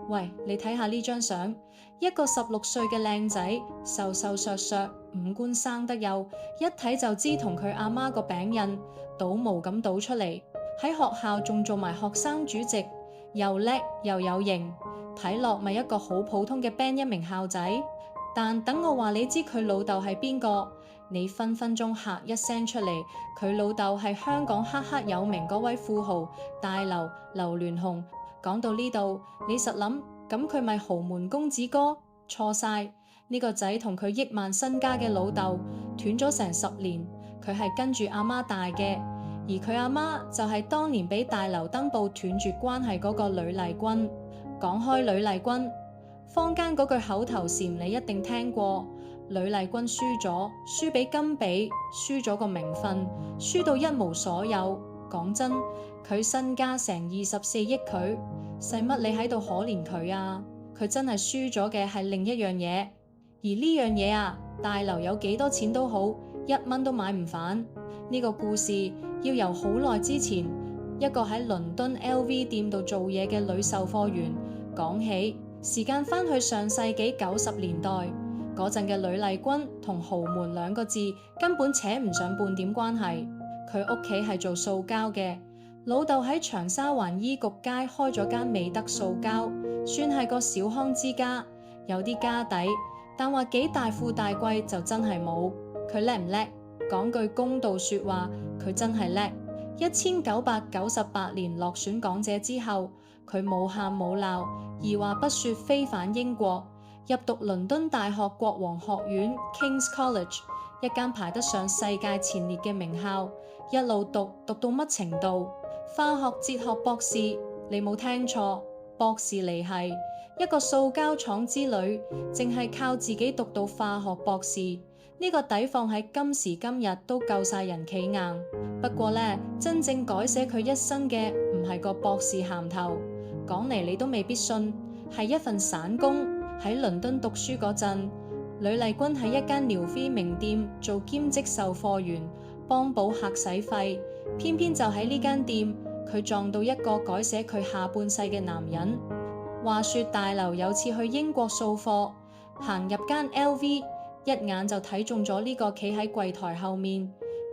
喂，你睇下呢張相，一個16歲嘅靚仔，瘦瘦削削，五官生得幼，一睇就知同佢阿媽個餅印倒模咁倒出嚟。喺學校仲做埋學生主席，又叻又有型，睇落咪一個好普通嘅 Band 1名校仔。但等我話你知佢老豆係邊個，你分分鐘嚇一聲出嚟，佢老豆係香港赫赫有名嗰位富豪大劉劉鑾雄。講到呢度，你實諗咁佢咪豪門公子哥？錯晒，呢個仔同佢億萬身家嘅老豆斷咗成10年，佢係跟住阿媽大嘅，而佢阿媽就係當年俾大劉登報斷絕關係嗰個呂麗君。講開呂麗君，坊間嗰句口頭禪你一定聽過，呂麗君輸咗，輸俾甘比，輸咗個名分，輸到一無所有。講真，佢身家成24億，佢使乜你喺度可憐佢啊？佢真係輸咗嘅係另一樣嘢，而呢樣嘢啊，大劉有幾多錢都好，1蚊都買唔返。呢個故事要由好耐之前一個喺倫敦 LV 店度做嘢嘅女售貨員講起。時間返去上世紀90年代嗰陣嘅呂麗君同豪門2個字根本扯唔上半點關係。佢屋企係做塑膠嘅，老豆喺長沙灣醫局街開咗間美德塑膠，算係個小康之家，有啲家底，但話幾大富大貴就真係冇。佢叻唔叻？講句公道說話，佢真係叻。1998年落選港姐之後，佢冇喊冇鬧，二話不說飛返英國，入讀倫敦大學國王學院 King's College， 一間排得上世界前列嘅名校，一路讀到乜程度？化學哲學博士，你冇聽錯，博士嚟係一個塑膠廠之女，淨係靠自己讀到化學博士，呢個底放喺今時今日都夠晒人企硬。不過呢，真正改寫佢一生嘅唔係個博士銜頭，講嚟你都未必信，係一份散工。喺倫敦讀書嗰陣，呂麗君喺一間療膚名店做兼職售貨員，幫補客使費。偏偏就喺呢間店，佢撞到一個改寫佢下半世嘅男人。話說大劉有次去英國掃貨，行入間 LV， 一眼就睇中咗呢個企喺櫃台後面，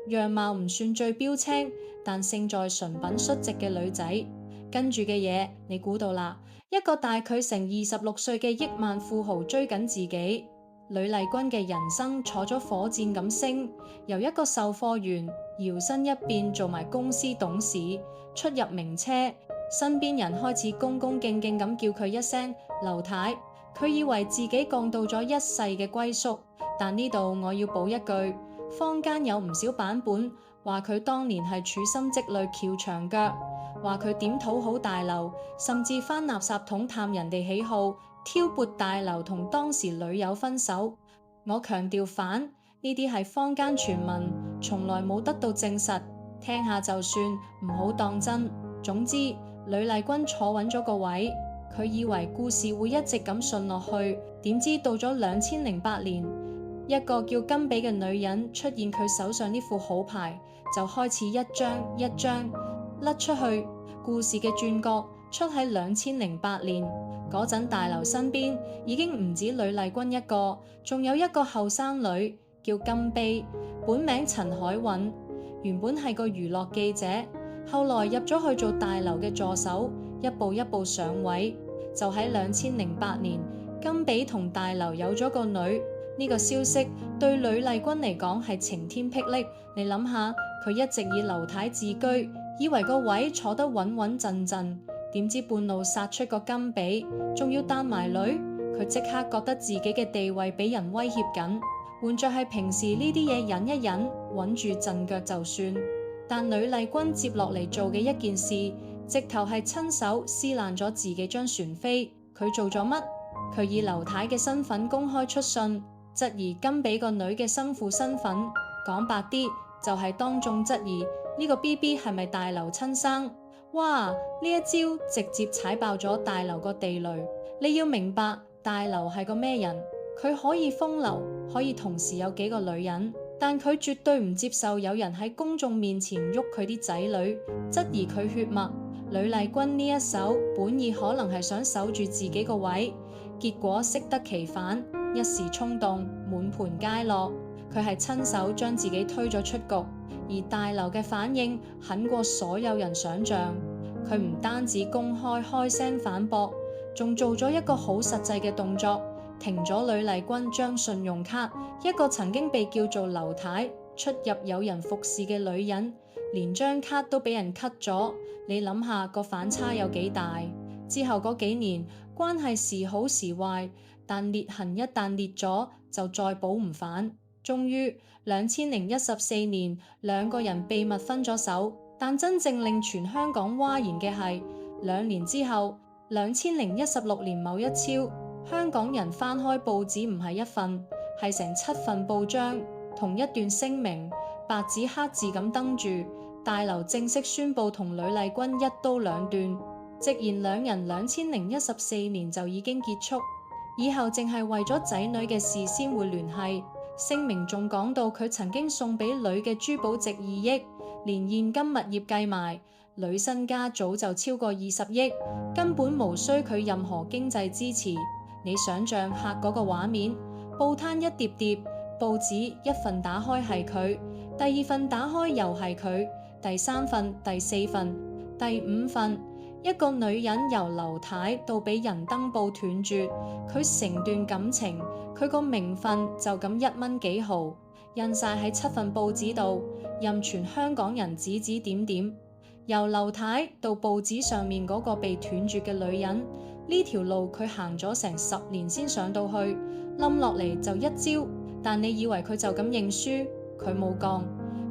樣貌唔算最標青，但勝在純品率直嘅女仔。跟住嘅嘢你估到啦，一個大佢成26歲嘅億萬富豪追緊自己。呂麗君嘅人生坐咗火箭咁升，由一個售貨員搖身一變做埋公司董事，出入名車，身邊人開始恭恭敬敬咁叫佢一聲劉太。佢以為自己降到咗一世嘅歸宿，但呢度我要補一句，坊間有唔少版本話佢當年係處心積慮翹長腳，話佢點討好大劉，甚至返垃圾桶探人哋喜好，挑撥大劉同當時女友分手。我強調反，呢啲係坊間傳聞，從來冇得到證實，聽下就算，唔好當真。總之，呂麗君坐穩咗個位，佢以為故事會一直咁順落去，點知到咗2008年，一個叫甘比嘅女人出現佢手上呢副好牌，就開始一張一張甩出去。故事嘅轉角出喺2008年嗰陣，大劉身邊已經唔止呂麗君一個，仲有一個後生女叫甘比，本名陳海韻，原本係個娛樂記者，後來入咗去做大劉嘅助手，一步一步上位。就喺2008年，甘比同大劉有咗個女，呢個消息對呂麗君嚟講係晴天霹靂。你諗下，佢一直以劉太自居，以為個位坐得穩穩陣陣，點知半路殺出個甘比，仲要擔埋女，佢即刻覺得自己嘅地位俾人威脅緊。換着係平時呢啲嘢忍一忍，穩住陣腳就算，但呂麗君接落嚟做嘅一件事，直頭係親手撕爛咗自己張船飛。佢做咗乜？佢以劉太嘅身份公開出信，質疑甘比個女嘅生父身份。講白啲，就係當眾質疑呢個 BB 係咪大劉親生。哇！呢一招直接踩爆咗大劉個地雷。你要明白，大劉係個咩人？佢可以風流，可以同時有幾個女人，但佢絕對唔接受有人喺公眾面前喐佢啲仔女，質疑佢血脈。呂麗君呢一手本意可能係想守住自己個位，結果適得其反，一時衝動，滿盤皆落。佢係親手將自己推咗出局，而大劉嘅反應狠過所有人想象。佢唔單止公開聲反駁，仲做咗一個好實際嘅動作，停咗呂麗君張信用卡，一個曾經被叫做劉太、出入有人服侍嘅女人，連張卡都俾人 cut 咗。你諗下個反差有幾大？之後嗰幾年關係時好時壞，但裂痕一旦裂咗就再補唔返。終於2014年兩個人秘密分咗手，但真正令全香港譁然嘅係2年之後2016年某一朝，香港人翻開報紙唔係一份，係成7份報章，同一段聲明白紙黑字咁登住，大劉正式宣布同呂麗君一刀兩斷，直言兩人2014年就已經結束，以後淨係為咗仔女嘅事先會聯繫。聲明仲講到佢曾經送俾女嘅珠寶值2億，連現金物業計埋，女身家早就超過20億，根本無需佢任何經濟支持。你想象下嗰個畫面，報攤一疊疊，報紙一份打開係佢，第二份打開又係佢，第3份、第4份、第5份，一個女人由劉太到俾人登報斷絕，佢成段感情，佢個名分就咁1蚊幾毫，印晒喺7份報紙度，任全香港人指指點點。由劉太到報紙上面嗰個被斷絕嘅女人，呢條路佢行咗成10年先上到去，冧落嚟就一招。但你以為佢就咁認輸？佢冇降，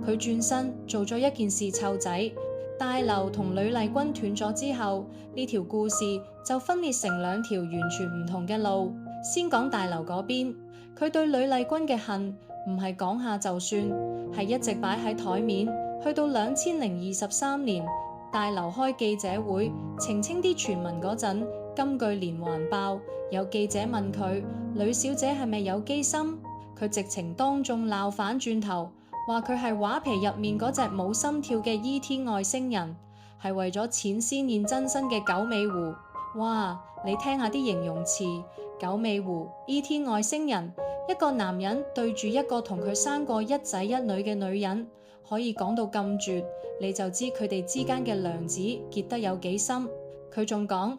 佢轉身做咗一件事湊仔。大劉同呂麗君斷咗之後，呢條故事就分裂成2條完全唔同嘅路。先講大劉嗰邊，佢對呂麗君嘅恨唔係講下就算，係一直擺喺台面。去到2023年，大劉開記者會澄清啲傳聞嗰陣，金句連環爆。有記者問佢：呂小姐係咪有機心？佢直情當眾鬧反轉頭，話佢係畫皮入面嗰隻冇心跳嘅 E.T. 外星人，係為咗錢先現真身嘅九尾狐。哇！你聽下啲形容詞，九尾狐、E.T. 外星人，一個男人對住一個同佢生過一仔一女嘅女人，可以講到咁絕，你就知佢哋之間嘅梁子結得有幾深。佢仲講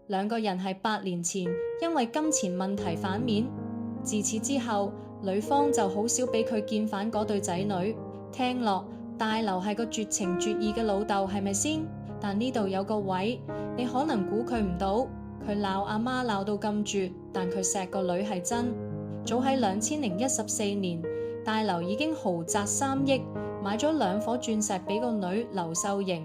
2個人係8年前因為金錢問題反面，自此之後女方就好少俾佢見返嗰對仔女。聽落大劉係個絕情絕義嘅老豆，係咪先？但呢度有個位，你可能估佢唔到，佢鬧阿媽鬧到咁絕，但佢錫個女係真。早喺2014年，大劉已經豪擲3億買咗2顆鑽石俾個女劉秀瑩，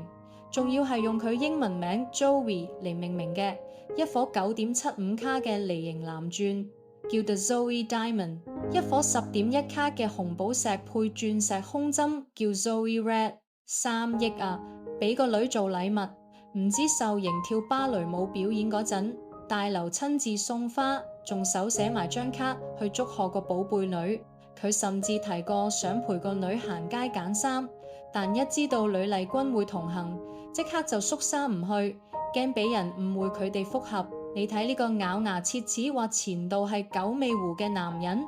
仲要係用佢英文名 Joey 嚟命名嘅，一顆9.75卡嘅梨形藍鑽叫 The Zoe Diamond， 一顆10.1卡嘅紅寶石配鑽石胸針叫 Zoe Red。3億啊，俾個女做禮物。唔知秀瑩跳芭蕾舞表演嗰陣，大劉親自送花，仲手寫埋張卡去祝賀個寶貝女。佢甚至提過想陪個女行街揀衫，但一知道呂麗君會同行，即刻就縮衫唔去，驚俾人誤會佢哋復合。你睇呢個咬牙切齒話前度係九尾狐嘅男人，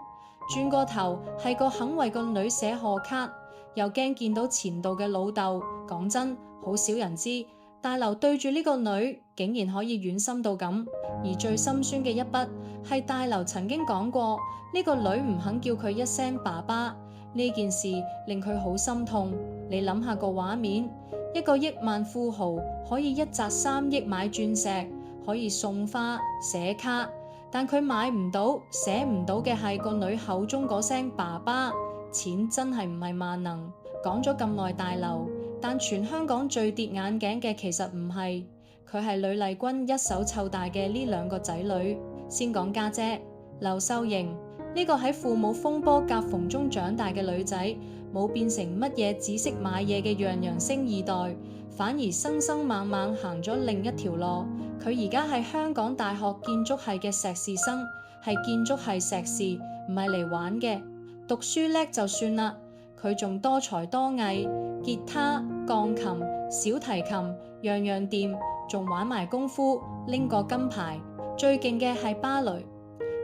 轉個頭係個肯為個女寫賀卡，又驚見到前度嘅老豆。講真，好少人知大劉對住呢個女竟然可以軟心到咁。而最心酸嘅一筆係大劉曾經講過，呢個女唔肯叫佢一聲爸爸，呢件事令佢好心痛。你諗下個畫面，一個億萬富豪可以一擲3億買鑽石，可以送花寫卡，但佢買唔到寫唔到嘅係個女口中嗰聲爸爸。錢真係唔係萬能。講咗咁耐大劉，但全香港最跌眼鏡嘅其實唔係佢，係呂麗君一手湊大嘅呢2個仔女。先講家姐劉秀瑩，呢個喺父母風波夾縫中長大嘅女仔，冇變成乜嘢只識買嘢嘅樣樣星2代，反而生生猛猛行咗另一條路。佢而家係香港大學建築系嘅碩士生，係建築系碩士，唔係嚟玩嘅。讀書叻就算啦，佢仲多才多藝，吉他、鋼琴、小提琴、樣樣掂，仲玩埋功夫，拎個金牌。最勁嘅係芭蕾，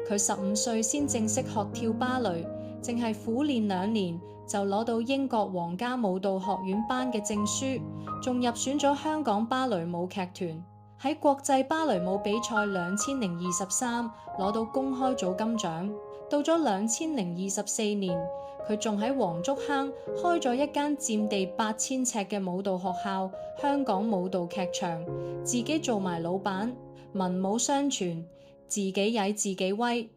佢15歲先正式學跳芭蕾，淨係苦練2年就攞到英國皇家舞蹈學院頒嘅證書，仲入選咗香港芭蕾舞劇團。喺國際芭蕾舞比賽2023攞到公開組金獎。到咗2024年，佢仲喺黃竹坑開咗一間佔地8000尺嘅舞蹈學校——香港舞蹈劇場，自己做埋老闆，文武雙全，自己曳自己威。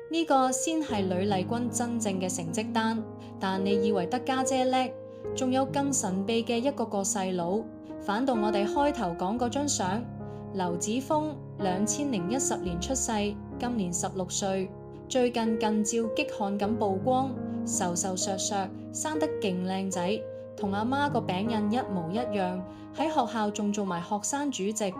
呢個先係呂麗君真正嘅成績單。但你以為得家姐叻，仲有更神秘嘅一個細佬。反到我哋開頭講嗰張相，劉子峰2010年出世，今年16歲。最近近照激汗咁曝光，瘦瘦削削，生得勁靚仔，同阿媽個餅印一模一樣。喺學校仲做埋學生主席。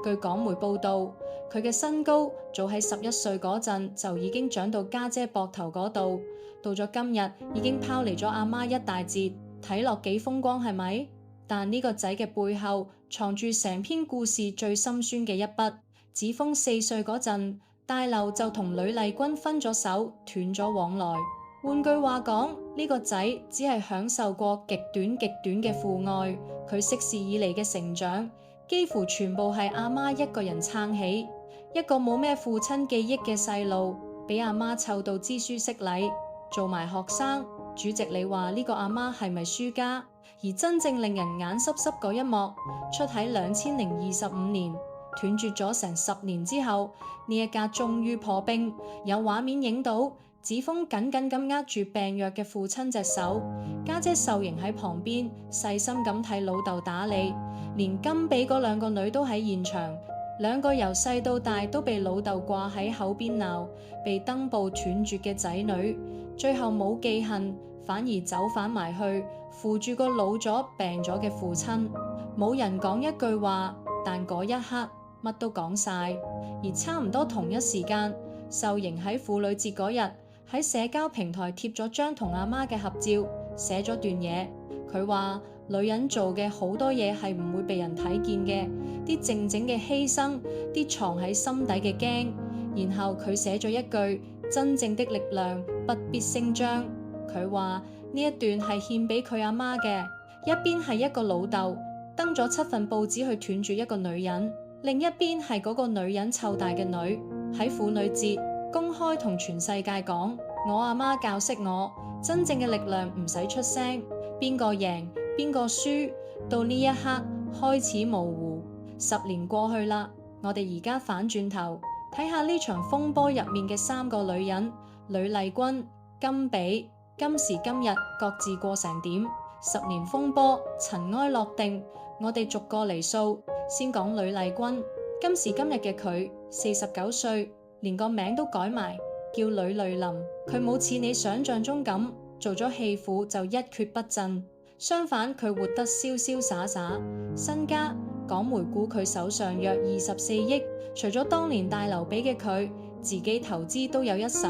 據港媒報道，佢嘅身高早喺11歲嗰陣就已經長到家姐膊頭嗰度，到咗今日已經拋離咗阿媽一大截，睇落幾風光係咪？但呢個仔嘅背後藏住成篇故事最心酸嘅一筆。子峰4歲嗰陣，大劉就同呂麗君分咗手，斷咗往來。換句話講，呢個仔只係享受過極短嘅父愛。佢識事以嚟嘅成長，幾乎全部係阿媽一個人撐起。一個冇咩父親記憶嘅細路，俾阿媽湊到知書識禮，做埋學生。主席，你話呢個阿媽係咪輸家？而真正令人眼濕濕嗰一幕，出喺2025年。斷絕咗成10年之後，呢一家終於破冰。有畫面影到子峰緊緊咁握住病弱嘅父親隻手，家姐秀瑩喺旁邊細心咁睇老豆打理，連金比嗰2個女都喺現場。2個由細到大都被老豆掛喺口邊鬧，被登報斷絕嘅仔女，最後冇記恨，反而走返埋去扶住個老咗病咗嘅父親。冇人講一句話，但嗰一刻乜都講晒。而差唔多同一時間，秀瑩喺婦女節嗰日喺社交平台貼咗張同阿媽嘅合照，寫咗段嘢。佢話女人做嘅好多嘢係唔會被人睇見嘅，啲靜靜嘅犧牲，啲藏喺心底嘅驚。然後佢寫咗一句：真正的力量不必聲張。佢話呢一段係獻俾佢阿媽嘅，一邊係一個老豆登咗7份報紙去斷絕一個女人，另一邊係嗰個女人湊大嘅女喺婦女節公開同全世界講：我阿媽教識我，真正嘅力量唔使出聲，邊個贏邊個輸，到呢一刻開始模糊。10年過去啦，我哋而家反轉頭睇下呢場風波入面嘅3個女人：呂麗君、甘比，今時今日各自過成點？10年風波塵埃落定，我哋逐個嚟數。先講呂麗君，今時今日嘅佢49歲，連個名都改埋叫呂麗琳。佢冇似你想象中咁做咗戲婦就一蹶不振，相反佢活得瀟瀟灑灑。身家港媒估佢手上約24億，除咗當年大劉俾嘅佢，自己投資都有一手，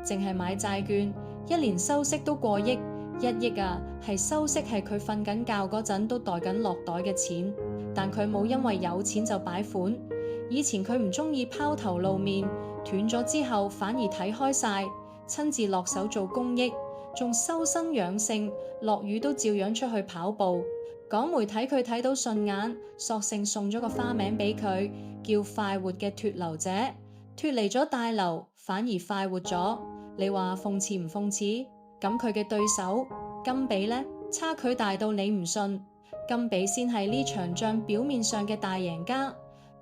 淨係買債券一年收息都過億。1億啊，係收息，係佢瞓緊覺嗰陣都袋緊落袋嘅錢。但佢冇因為有錢就擺款。以前佢唔中意拋頭露面，斷咗之後反而睇開晒，親自落手做公益，仲修身養性，落雨都照樣出去跑步。港媒睇佢睇到順眼，索性送咗個花名俾佢，叫快活嘅脫流者。脫離咗大劉，反而快活咗。你話諷刺唔諷刺？咁佢嘅對手甘比呢？差距大到你唔信。甘比先係呢場仗表面上嘅大贏家。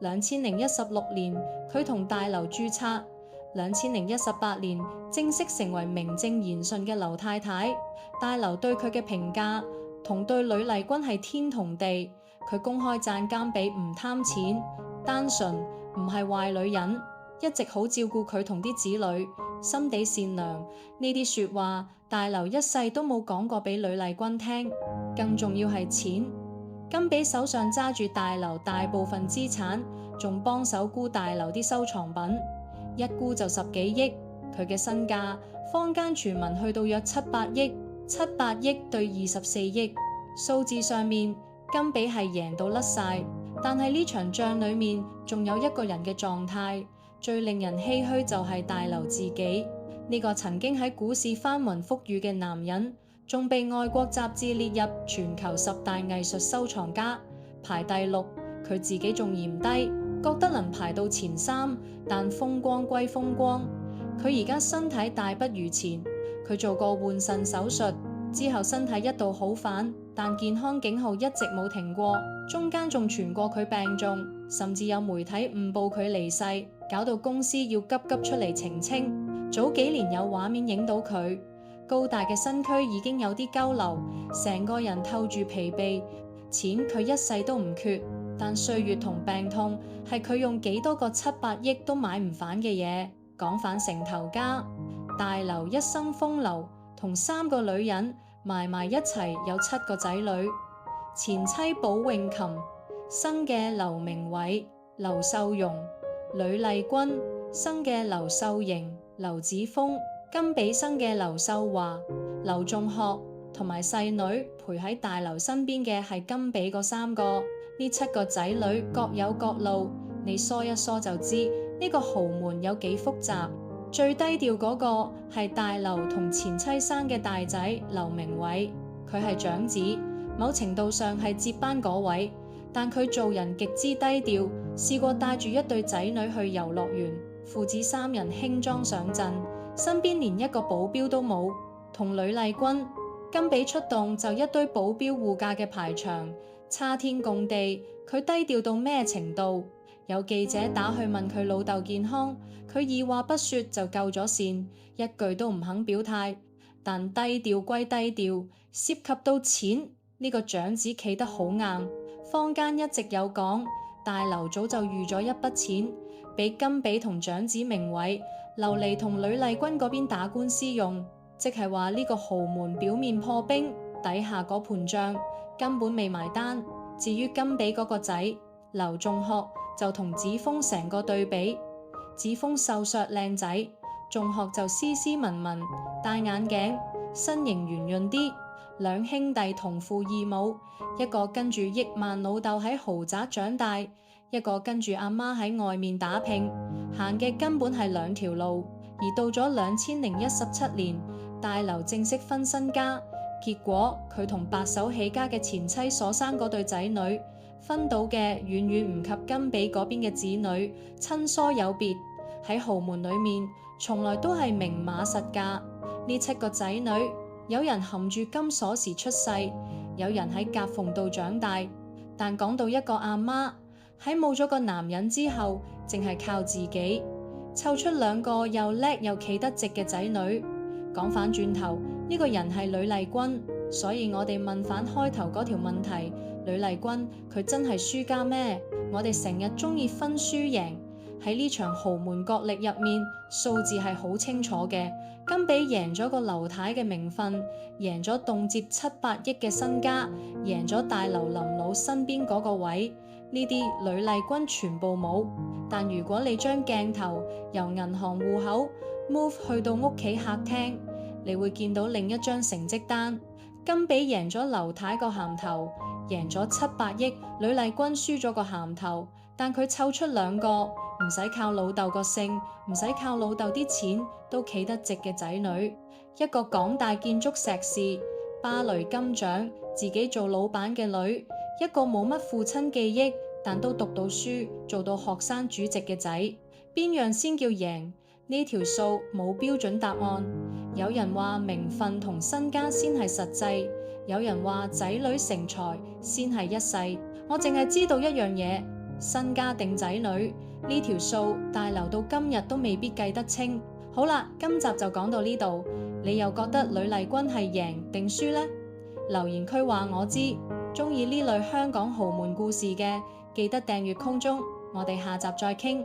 2016年佢同大劉註冊，2018年正式成為名正言順嘅劉太太。大劉對佢嘅評價同對呂麗君係天同地。佢公開讚甘比唔貪錢、單純，唔係壞女人，一直好照顧佢同啲子女，心地善良。呢啲說話大劉一世都冇講過俾呂麗君聽。更重要係錢，甘比手上揸住大劉大部分資產，仲幫手沽大劉啲收藏品，一沽就10幾億。佢嘅身價坊間傳聞去到約700億，700億對24億，數字上面甘比係贏到甩晒。但係呢場仗裏面仲有一個人嘅狀態，最令人唏噓就係大劉自己。呢個曾經喺股市翻雲覆雨嘅男人，仲被外國雜誌列入全球10大藝術收藏家，排第6。佢自己仲嫌低，覺得能排到前3，但風光歸風光。佢而家身體大不如前，佢做過換腎手術之後，身體一度好返，但健康警號一直冇停過，中間仲傳過佢病重，甚至有媒體誤報佢離世，搞到公司要急急出嚟澄清。早幾年有畫面影到佢高大嘅身軀已經有啲佝僂，成個人透住疲憊。錢佢一世都唔缺，但歲月同病痛係佢用幾多個700億都買唔返嘅嘢。講返成頭家，大劉一生風流，同3個女人埋一齊有7個仔女。前妻寶詠琴生嘅劉鳴煒、劉秀容，呂麗君生嘅劉秀瑩、劉子峰，甘比生嘅劉秀華、劉仲學，同埋細女陪喺大劉身邊嘅係甘比嗰3個。呢7個仔女各有各路，你梳一梳就知呢個豪門有幾複雜。最低調嗰個係大劉同前妻生嘅大仔劉鳴煒，佢係長子，某程度上係接班嗰位，但佢做人極之低調，試過帶住一對仔女去遊樂園，父子3人輕裝上陣，身邊連一個保鏢都冇。同呂麗君、甘比出動就一堆保鏢護駕嘅排場，差天共地。佢低調到咩程度？有記者打去問佢老豆健康，佢二話不說就救咗線，一句都唔肯表態。但低調歸低調，涉及到錢，呢個長子企得好硬。坊間一直有講，大劉早就預咗一筆錢俾甘比同長子鳴煒留嚟同呂麗君嗰邊打官司用，即係話呢個豪門表面破冰，底下嗰盤帳根本未埋單。至於甘比嗰個仔劉仲學就同子峰成個對比，子峰瘦削靚仔，仲學就斯斯文文，戴眼鏡，身形圓潤啲。兩兄弟同父異母，一個跟住億萬老豆喺豪宅長大，一個跟住阿媽喺外面打拼，行嘅根本係兩條路。而到咗2017年，大劉正式分身家，結果佢同白手起家嘅前妻所生嗰對仔女分到嘅遠遠唔及甘比嗰邊嘅子女，親疏有別。喺豪門裏面，從來都係明碼實價。呢7個仔女，有人含住金鎖匙出世，有人喺夾縫度長大。但講到一個阿媽喺冇咗個男人之後，淨係靠自己湊出2個又叻又企得直嘅仔女。講返轉頭，呢個人係呂麗君，所以我哋問返開頭嗰條問題：呂麗君佢真係輸家咩？我哋成日鍾意分輸贏，喺呢場豪門角力入面，數字係好清楚嘅。甘比贏咗個劉太嘅名分，贏咗動輒700億嘅身家，贏咗大劉臨老身邊嗰個位，呢啲呂麗君全部冇。但如果你將鏡頭由銀行戶口 move 去到屋企客廳，你會見到另一張成績單。甘比贏咗劉太個銜頭，贏咗700億，呂麗君輸咗個銜頭。但佢湊出2個唔使靠老豆個姓，唔使靠老豆啲錢都企得直嘅仔女，一個港大建築碩士、芭蕾金獎、自己做老闆嘅女，一個冇乜父親記憶但都讀到書做到學生主席嘅仔，邊樣先叫贏？呢條數冇標準答案。有人話名分同身家先係實際，有人話仔女成才先係一世。我淨係知道一樣嘢，身家定仔女呢條數，大劉到今日都未必計得清。好啦，今集就講到呢度，你又覺得呂麗君係贏定輸呢？留言區話我知。鍾意呢類香港豪門故事嘅，記得訂閱空中，我哋下集再傾。